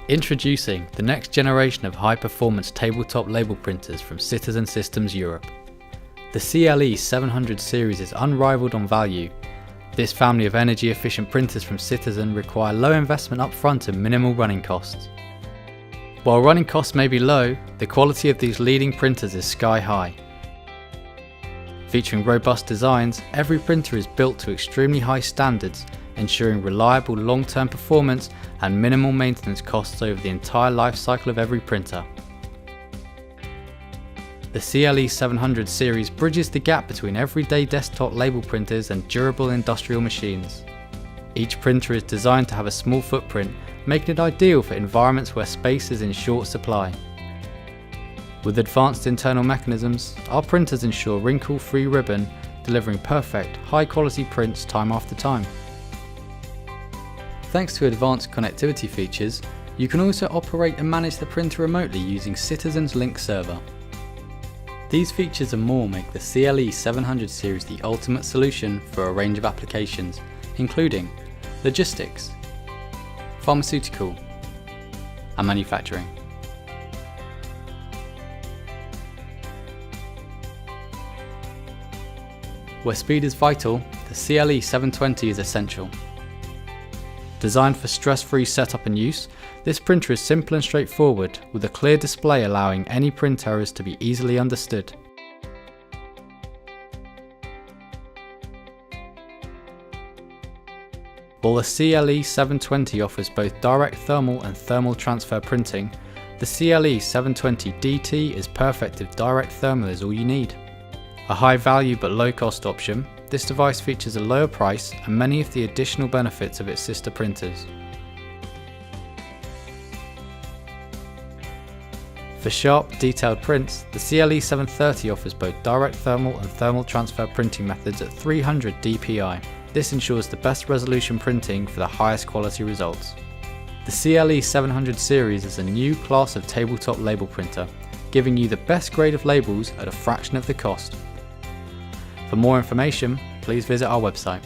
Introducing the next generation of high-performance tabletop label printers from Citizen Systems Europe. The CLE 700 series is unrivaled on value. This family of energy-efficient printers from Citizen require low investment upfront and minimal running costs. While running costs may be low, the quality of these leading printers is sky high. Featuring robust designs, every printer is built to extremely high standards, ensuring reliable long-term performance and minimal maintenance costs over the entire life cycle of every printer. The CLE 700 series bridges the gap between everyday desktop label printers and durable industrial machines. Each printer is designed to have a small footprint, making it ideal for environments where space is in short supply. With advanced internal mechanisms, our printers ensure wrinkle-free ribbon, delivering perfect, high-quality prints time after time. Thanks to advanced connectivity features, you can also operate and manage the printer remotely using Citizen's Link server. These features and more make the CLE 700 series the ultimate solution for a range of applications, including logistics, pharmaceutical, and manufacturing. Where speed is vital, the CLE 720 is essential. Designed for stress-free setup and use, this printer is simple and straightforward, with a clear display allowing any print errors to be easily understood. While the CLE 720 offers both direct thermal and thermal transfer printing, the CLE 720 DT is perfect if direct thermal is all you need. A high value but low cost option, this device features a lower price and many of the additional benefits of its sister printers. For sharp, detailed prints, the CLE 730 offers both direct thermal and thermal transfer printing methods at 300 dpi. This ensures the best resolution printing for the highest quality results. The CLE 700 series is a new class of tabletop label printer, giving you the best grade of labels at a fraction of the cost. For more information, please visit our website.